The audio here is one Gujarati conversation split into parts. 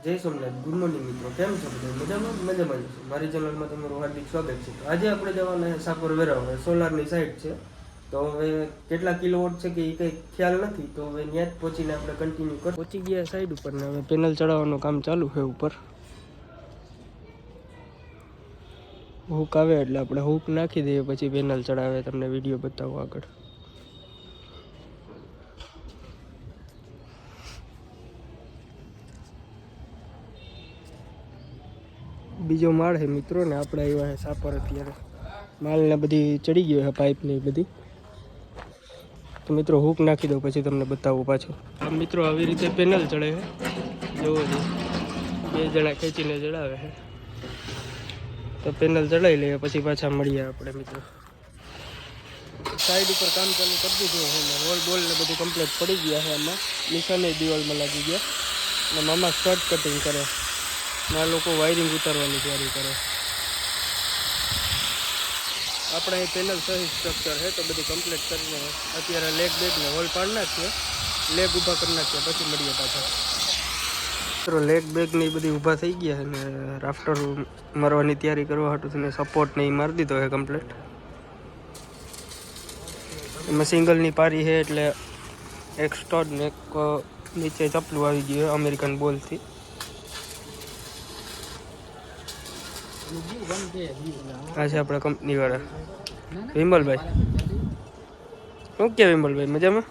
જય સોમનાથ. ગુડ મોર્નિંગ મિત્રો, કેમ છો બધા? મજામાં છો? મારી ચેનલમાં તમારું હાર્દિક સ્વાગત છે. તો આજે આપણે જવાના છે સાપર વેરાવળ, સોલારની સાઈડ છે. તો હવે કેટલા કિલોવોટ છે કે એ કંઈ ખ્યાલ નથી. તો હવે ત્યાં જ પહોંચીને આપણે કન્ટિન્યુ કરી પહોંચી ગયા સાઈડ ઉપર ને હવે પેનલ ચડાવવાનું કામ ચાલુ છે ઉપર. હૂક આવે એટલે આપણે હૂક નાખી દઈએ, પછી પેનલ ચડાવે. તમને વિડીયો બતાવો આગળ. બીજો માળ છે મિત્રો ને આપણે આવ્યા છે સાપર. અત્યારે માલને બધી ચડી ગયો છે, પાઇપ ને બધી. તો મિત્રો હૂક નાખી દઉં પછી તમને બતાવું પાછું. મિત્રો આવી રીતે પેનલ ચડે છે, જોવો છો. 2 જણા ખેંચીને ચડાવે છે. તો પેનલ ચડાવી લઈએ પછી પાછા મળીએ આપણે મિત્રો. સાઈડ ઉપર કામ ચાલુ કરી દીધું છે ને હોલ બોલ ને બધું કમ્પ્લીટ પડી ગયા છે. આમાં નિશાને દિવાલમાં લાગી ગયા ને મામા સ્કર્ટ કટિંગ કરે ને આ લોકો વાયરિંગ ઉતારવાની તૈયારી કરે. આપણે અહીં પેનલ સહી સ્ટ્રક્ચર છે તો બધી કમ્પ્લીટ કરીને અત્યારે લેગ બેગ ને હોલ પાડી નાખીએ, લેગ ઊભા કરી નાખીએ, પછી મળીએ પાછા. મિત્રો લેગ બેગ ને એ બધી ઊભા થઈ ગયા છે ને રાફ્ટર મારવાની તૈયારી કરવા હાટું ને સપોર્ટ ને એ મારી દીધો છે કમ્પ્લીટ. એમાં સિંગલની પારી છે એટલે એક સ્ટડ ને એક નીચે ચપલું આવી ગયું અમેરિકન બોલથી. આ છે આપણા કંપની વાળા વિમલભાઈ. શું કે વિમલભાઈ મજામાં?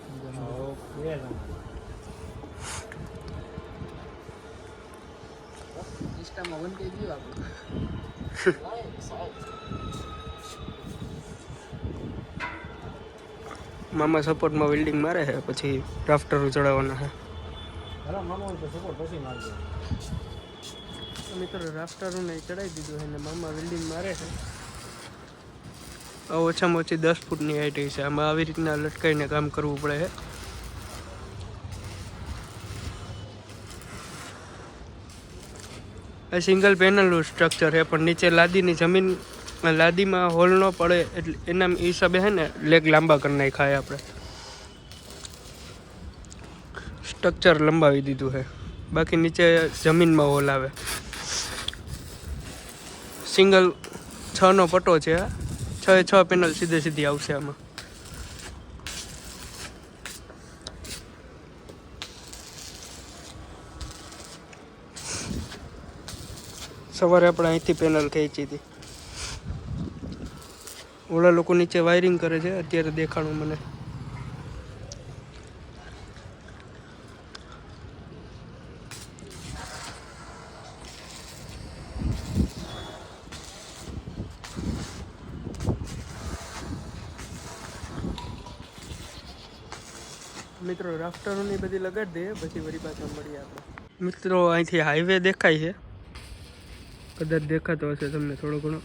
મામા સપોર્ટમાં વેલ્ડિંગ મારે છે, પછી રાફ્ટરો ચડાવવાના છે. મિત્રો રાફ્ટરોને ચડાવી દીધું છે ને મામા વેલ્ડિંગ મારે છે. ઓછામાં ઓછી 10 ફૂટની હાઈટ છે. આમાં આવી રીતના લટકાઈને કામ કરવું પડે છે. આ સિંગલ પેનલનું સ્ટ્રક્ચર છે, પણ નીચે લાદીની જમીન લાદીમાં હોલ ન પડે એટલે એના હિસાબે છે ને લેગ લાંબા કરી નાખાય. આપણે સ્ટ્રક્ચર લંબાવી દીધું છે, બાકી નીચે જમીનમાં હોલ આવે. સિંગલ 6નો પટ્ટો છે. 6 પેનલ સીધી આવશે આમાં. સવારે આપણે અહીંથી પેનલ ખેંચી હતી. ઓલા લોકો નીચે વાયરિંગ કરે છે, અત્યારે દેખાણું મને. મિત્રો રાફ્ટરોની બધી લગાડી દઈએ પછી વળી પાછા મળીએ આપણે. મિત્રો અહીંથી હાઈવે દેખાય છે, કદાચ દેખાતો હશે તમને થોડો ઘણો.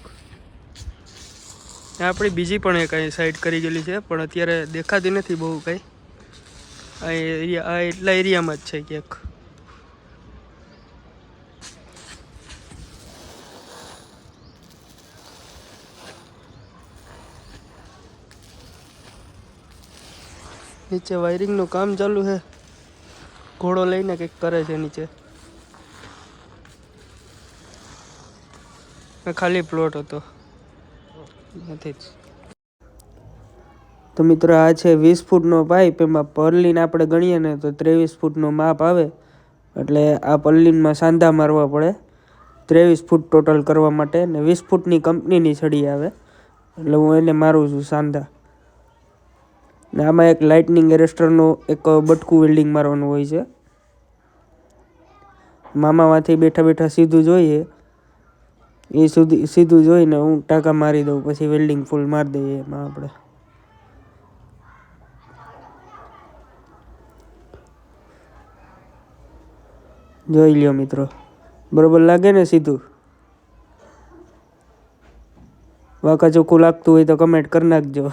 આપણી બીજી પણ એક અહીં સાઈડ કરી ગયેલી છે, પણ અત્યારે દેખાતી નથી બહુ કંઈ. આ એટલા એરિયામાં જ છે ક્યાંક. નીચે વાયરિંગનું કામ ચાલુ છે. ઘોડો લઈને કંઈક કરે છે નીચે. ખાલી પ્લોટ હતો નથી જ. તો મિત્રો આ છે 20 ફૂટનો પાઇપ. એમાં પર્લિન આપણે ગણીએ ને તો 23 ફૂટનો માપ આવે. એટલે આ પર્લિનમાં સાંધા મારવા પડે 23 ફૂટ ટોટલ કરવા માટે. ને 20 ફૂટની કંપનીની છડી આવે એટલે હું એને મારું છું સાંધા. ને આમાં એક લાઇટનિંગ એરેસ્ટરનું એક બટકું વેલ્ડિંગ મારવાનું હોય છે. મામામાંથી બેઠા બેઠા સીધું જોઈએ એ સીધું જોઈને હું ટાંકા મારી દઉં, પછી વેલ્ડિંગ ફૂલ મારી દઈએ એમાં આપણે. જોઈ લ્યો મિત્રો, બરોબર લાગે ને સીધું? વાંકા ચોખ્ખું લાગતું હોય તો કમેન્ટ કરી નાખજો.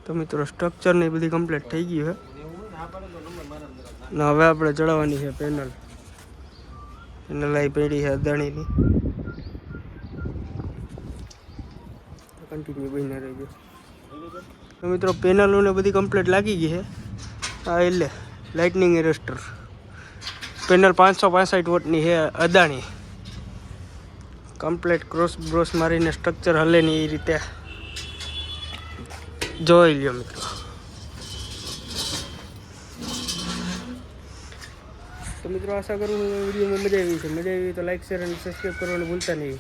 તો મિત્રો સ્ટ્રક્ચર ને બધી કમ્પ્લીટ થઈ ગયું છે ને હવે આપણે ચડાવવાની છે પેનલ. પેનલ આવી પડી છે અદાણીની. કન્ટિન્યુ બહીને રહેજો. તો મિત્રો પેનલો ને બધી કમ્પ્લીટ લાગી ગઈ છે. આ એટલે લાઇટનિંગ એરેસ્ટર પેનલ 565 વોટની છે અદાણી. કમ્પ્લીટ ક્રોસ બ્રોસ મારીને સ્ટ્રક્ચર હલે નહીં એ રીતે જોઈ લ્યો મિત્રો. તો મિત્રો આશા કરું વિડીયોમાં મજા આવી છે. મજા આવી તો લાઈક શેર અને સબસ્ક્રાઈબ કરવાનું ભૂલતા નહીં.